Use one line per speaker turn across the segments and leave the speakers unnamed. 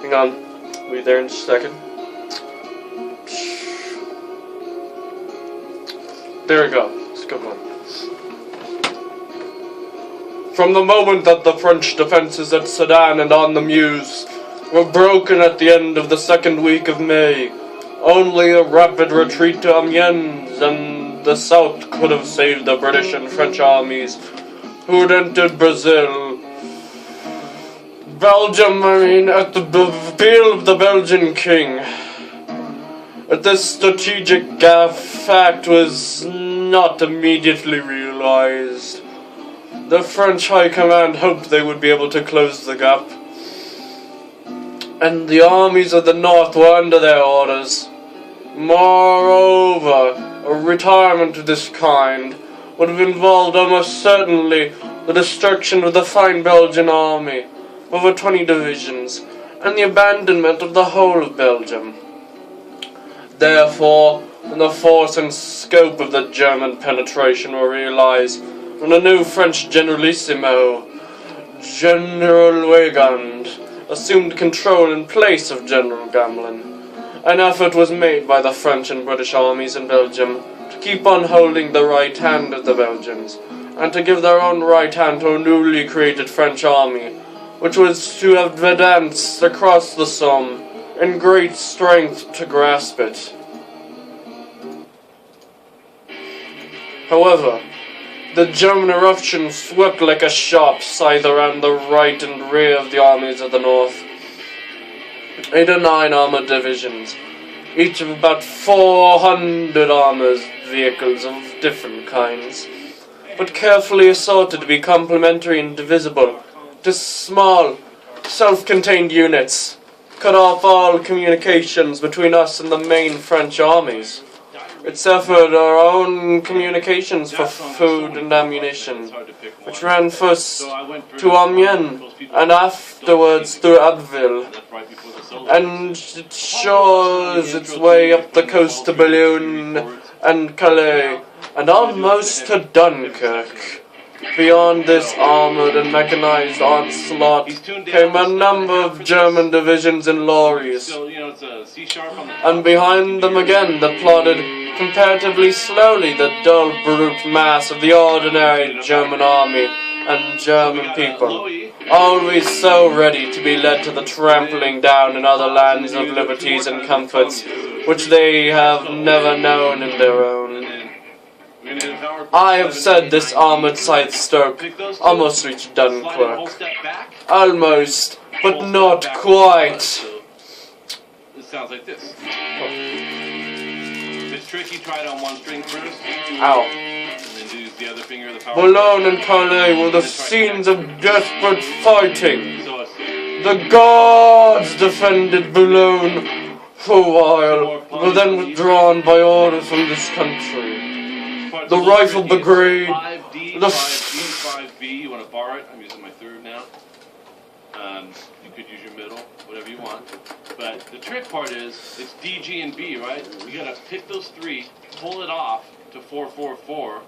Hang on. We'll be there in just a second. There we go. It's a good one. From the moment that the French defences at Sedan and on the Meuse were broken at the end of the second week of May, only a rapid retreat to Amiens and the south could have saved the British and French armies who had entered Belgium, at the appeal of the Belgian king. This strategic fact was not immediately realized. The French High Command hoped they would be able to close the gap, and the armies of the north were under their orders. Moreover, a retirement of this kind would have involved almost certainly the destruction of the fine Belgian army, over 20 divisions, and the abandonment of the whole of Belgium. Therefore, when the force and scope of the German penetration were realized, when the new French Generalissimo, General Weygand, assumed control in place of General Gamelin, an effort was made by the French and British armies in Belgium to keep on holding the right hand of the Belgians, and to give their own right hand to a newly created French army, which was to have advanced across the Somme in great strength to grasp it. However, the German eruption swept like a sharp scythe around the right and rear of the armies of the north. 8 or 9 armored divisions, each of about 400 armored vehicles of different kinds, but carefully assorted to be complementary and divisible to small, self-contained units, cut off all communications between us and the main French armies. It suffered our own communications for food and ammunition, which ran first to Amiens and afterwards through Abbeville, and it shows its way up the coast to Boulogne and Calais, and almost to Dunkirk. Beyond this armoured and mechanized onslaught came a number of German divisions in lorries, and behind them again that plodded comparatively slowly the dull brute mass of the ordinary German army and German people, always so ready to be led to the trampling down in other lands of liberties and comforts which they have never known in their own. I have said this armoured scythe stroke almost reached Dunkirk. Almost, but not quite.
It sounds like this. It's tricky, try it on one string first.
Ow.
And then use the other finger of the power.
Boulogne and Calais were the scenes of desperate fighting. The guards defended Boulogne for a while, but then withdrawn by order from this country. The rifle brigade,
5B, you want to borrow it? I'm using my third now. You could use your middle, whatever you want. But the trick part is, it's D, G, and B, right? You gotta pick those 3, pull it off to 4-4-4,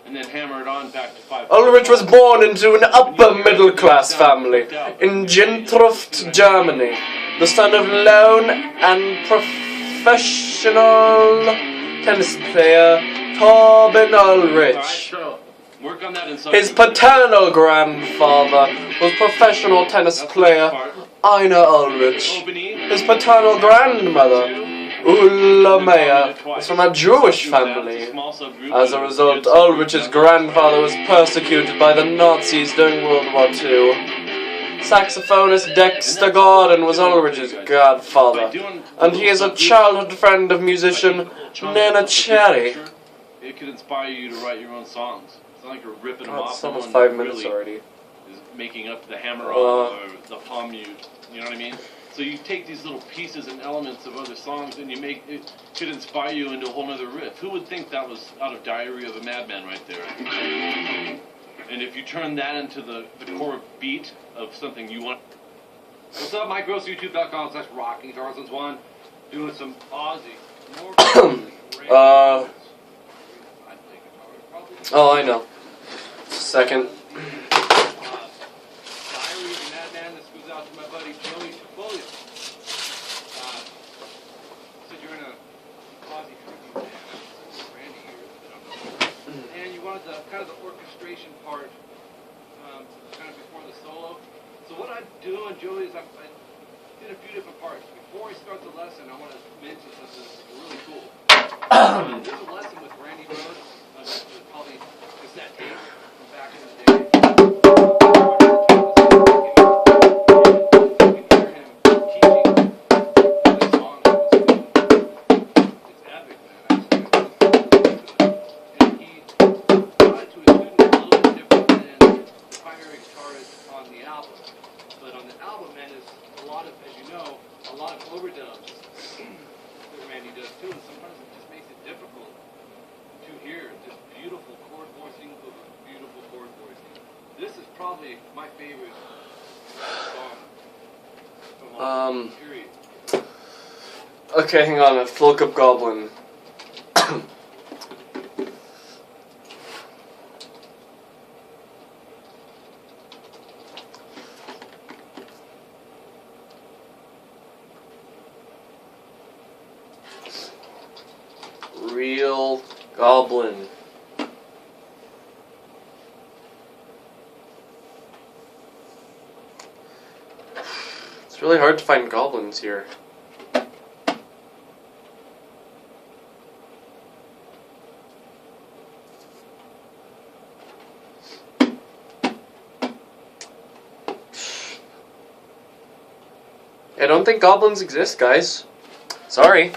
and then hammer it on back to 5.
Ulrich was born into an upper middle class family in Gentruft, Germany, the son of lone and professional tennis player Torben Ulrich. His paternal grandfather was professional tennis player Ina Ulrich. His paternal grandmother, Ulla Meyer, was from a Jewish family. As a result, Ulrich's grandfather was persecuted by the Nazis during World War II. Saxophonist Dexter Gordon was Ulrich's godfather, and he is a childhood friend of musician Nana Cherry.
It could inspire you to write your own songs. It's not like you're ripping them off.
It's almost 5 minutes
really
already.
Is making up the hammer on or the palm mute. You know what I mean? So you take these little pieces and elements of other songs and you make it could inspire you into a whole other riff. Who would think that was out of Diary of a Madman right there? And if you turn that into the core beat of something you want. What's up, Mike Gross, youtube.com/RockingTarzans1, doing some Aussie.
Oh, I know. Second.
Diary of a Madman, this goes out out to my buddy Joey Tafoglio. Said you're in a quasi-tribute band. Randy here. And you wanted the kind of the orchestration part, kind of before the solo. So what I'm doing, Joey, is I did a few different parts. Before I start the lesson, I want to mention something that's really cool. There's a lesson with Randy Rhodes. That's probably cassette tape from back in the day. You can hear him teaching the song. It's epic, man. And he brought it to his students a little bit different than the primary guitarist on the album. But on the album, man, is a lot of, as you know, a lot of overdubs that Randy does too, and sometimes it just makes it difficult to hear. Just beautiful chord voicing over beautiful chord voicing. This is probably my favorite song from all period.
Okay, hang on. I have to look up Goblin. Real Goblin. It's really hard to find goblins here. I don't think goblins exist, guys. Sorry.